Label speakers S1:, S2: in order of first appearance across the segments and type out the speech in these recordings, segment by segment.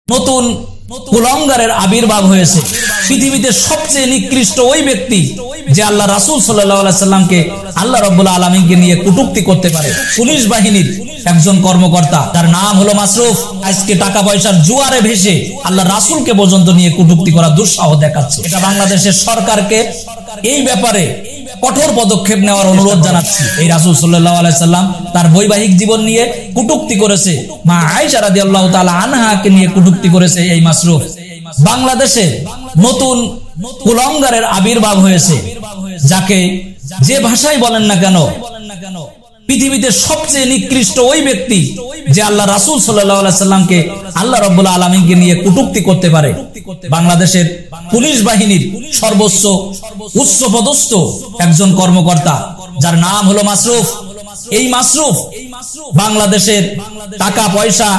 S1: নতুন কুলাঙ্গারের আবির্ভাব হয়েছে। পৃথিবীতে সবচেয়ে নিকৃষ্ট ওই ব্যক্তি যে আল্লাহ রাসূল সাল্লাল্লাহু আলাইহি সাল্লামকে আল্লাহ রাব্বুল আলামিনকে নিয়ে কটূক্তি করতে পারে। পুলিশ বাহিনীর একজন কর্মকর্তা, তার নাম হলো মাসরুফ, আজকে টাকা পয়সার জুয়ারে ভেসে আল্লাহ রাসূলকে পর্যন্ত নিয়ে কটূক্তি করা দুঃসাহস দেখাচ্ছে। এটা বাংলাদেশের সরকারকে এই ব্যাপারে কঠোর পদক্ষেপ নেওয়ার অনুরোধ জানাচ্ছি। এই রাসূল সাল্লাল্লাহু আলাইহি সাল্লাম তার বৈবাহিক জীবন নিয়ে কটূক্তি করেছে, মা আয়েশা রাদিয়াল্লাহু তাআলা আনহাকে নিয়ে কটূক্তি করেছে এই মাসরুফ। বাংলাদেশে নতুন কুলাঙ্গারের আবির্ভাব হয়েছে, যাকে যে ভাষায় বলেন না কেন পৃথিবীতে সবচেয়ে নিকৃষ্ট ওই ব্যক্তি যে আল্লাহ রাসূল সাল্লাল্লাহু আলাইহি সাল্লামকে আল্লাহ রাব্বুল আলামিনকে নিয়ে কটূক্তি করতে পারে। বাংলাদেশের পুলিশ বাহিনীর সর্বোচ্চ উচ্চপদস্থ একজন কর্মকর্তা, যার নাম হলো মাসরুফ। এই মাসরুফ বাংলাদেশের টাকা পয়সা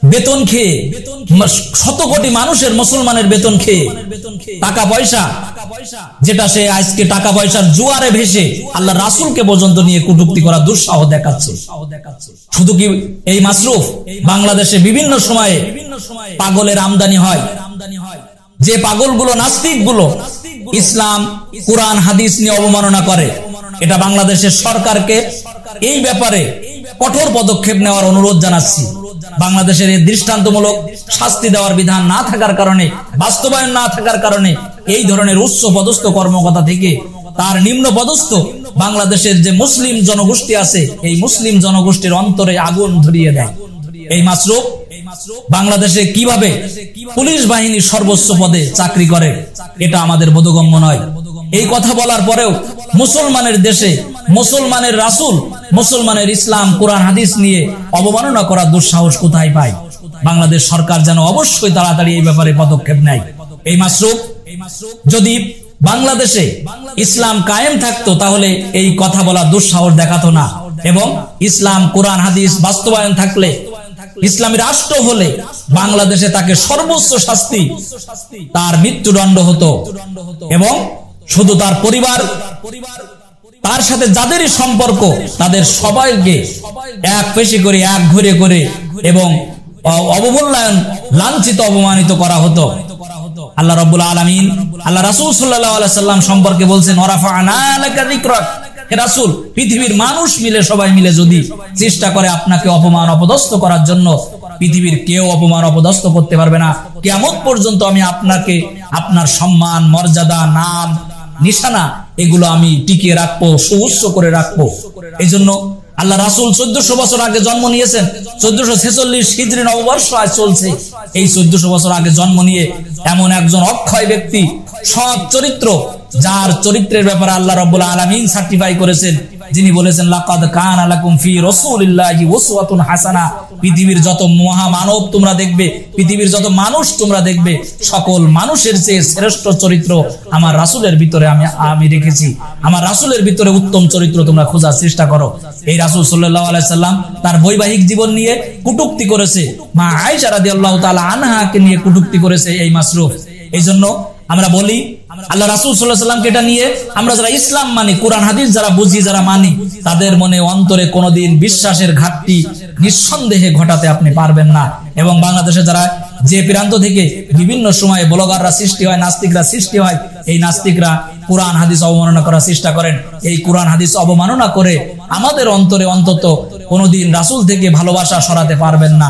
S1: বেতন খেয়ে, শত কোটি মানুষের মুসলমানের বেতন খেয়ে টাকা পয়সা, যেটা সে আজকে টাকা পয়সার জুয়ারে ভেসে আল্লাহ রাসূলকে পর্যন্ত নিয়ে কটূক্তি করা দুঃসাহস দেখাচ্ছে। শুধু কি এই মাসরুফ, বাংলাদেশে বিভিন্ন সময়ে পাগলের আমদানি হয়, যে পাগলগুলো নাস্তিকগুলো ইসলাম কুরআন হাদিস নিয়ে অবমাননা করে। এটা বাংলাদেশের সরকারকে এই ব্যাপারে কঠোর পদক্ষেপ নেওয়ার অনুরোধ জানাচ্ছি। বাংলাদেশের এই দৃষ্টান্তমূলক শাস্তি দেওয়ার বিধান না থাকার কারণে, বাস্তবায়ন না থাকার কারণে এই ধরনের উচ্চ পদস্থ কর্মকর্তা থেকে তার নিম্ন পদস্থ বাংলাদেশের যে মুসলিম জনগোষ্ঠী আছে, এই মুসলিম জনগোষ্ঠীর অন্তরে আগুন ধরিয়ে দেয়। এই মাসরুফ বাংলাদেশে কিভাবে পুলিশ বাহিনীর সর্বোচ্চ পদে চাকরি করে, এটা আমাদের বোধগম্য নয়। এই কথা বলার পরেও মুসলমানের দেশে মুসলমানের রাসূল, মুসলমানের ইসলাম কুরআন হাদিস নিয়ে অবমাননা করা দুঃসাহস কোথায় পায়? বাংলাদেশ সরকার যেন অবশ্যই তাড়াতাড়ি এই ব্যাপারে পদক্ষেপ নেয়। এই মাসরুফ যদি বাংলাদেশে ইসলাম কায়েম থাকতো তাহলে এই কথা বলা দুঃসাহস দেখাতো না, এবং ইসলাম কুরআন হাদিস বাস্তবায়ন থাকলে, ইসলামী রাষ্ট্র হলে বাংলাদেশে তাকে সর্বোচ্চ শাস্তি, তার মৃত্যুদণ্ড হতো, এবং শুধু তার পরিবার, তার সাথে যাদেরই সম্পর্ক তাদের সবাইকে এক পেশি করে, এক ঘুরে করে এবং অবমূল্যায়ন, লাঞ্ছিত, অপমানিত করা হতো। আল্লাহ রাব্বুল আলামিন আল্লাহ রাসূল সাল্লাল্লাহু আলাইহি সাল্লাম সম্পর্কে বলছেন, ওয়ারাফা'না লাকা যিকরাক। হে রাসূল, পৃথিবীর মানুষ মিলে, সবাই মিলে যদি চেষ্টা করে আপনাকে অপমান অপদস্থ করার জন্য, পৃথিবীর কেউ অপমান অপদস্থ করতে পারবে না। কিয়ামত পর্যন্ত আমি আপনাকে, আপনার সম্মান, মর্যাদা, নাম, নিশানা, এগুলো আমি টিকিয়ে রাখবো, সুউচ্চ করে রাখবো। এই জন্য আল্লাহ রাসূল 1400 বছর আগে জন্ম নিয়েছেন। 1446 হিজরি নববর্ষ আজ চলছে। এই 1400 বছর আগে জন্ম নিয়ে এমন একজন অক্ষয় ব্যক্তি, সৎ চরিত্র, যার চরিত্রের ব্যাপারে আল্লাহ রাব্বুল আলামিন সার্টিফাই করেছেন, যিনি বলেছেন লাকাদ কানা লাকুম ফি রাসূলিল্লাহি উসওয়াতুন হাসানা। পৃথিবীর যত মহামানব তোমরা দেখবে, পৃথিবীর যত মানুষ তোমরা দেখবে, সকল মানুষের চেয়ে শ্রেষ্ঠ চরিত্র আমার রাসূলের ভিতরে আমি রেখেছি। আমার রাসূলের ভিতরে উত্তম চরিত্র তোমরা খোঁজার চেষ্টা করো। এই রাসূল সাল্লাল্লাহু আলাইহি সাল্লাম তার বৈবাহিক জীবন নিয়ে কটূক্তি করেছে, মা আয়েশা রাদিয়াল্লাহু তাআলা আনহাকে নিয়ে কটূক্তি করেছে এই মাসরুফ। এই জন্য আমরা বলি, আল্লাহ রাসূল সাল্লাল্লাহু আলাইহি সাল্লামকে এটা নিয়ে আমরা যারা ইসলাম মানি, কুরআন হাদিস যারা বুঝি, যারা মানি, তাদের মনে অন্তরে কোনোদিন বিশ্বাসের ঘাটতি নিঃসন্দেহে ঘটাতে আপনি পারবেন না। এবং বাংলাদেশে যারা যে প্রান্ত থেকে বিভিন্ন সময়ে ব্লগাররা সৃষ্টি হয়, নাস্তিকরা সৃষ্টি হয়, এই নাস্তিকরা কুরআন হাদিস অবমাননা করার চেষ্টা করেন। এই কুরআন হাদিস অবমাননা করে আমাদের অন্তরে অন্তত কোনোদিন রাসূল থেকে ভালোবাসা সরাতে পারবেন না।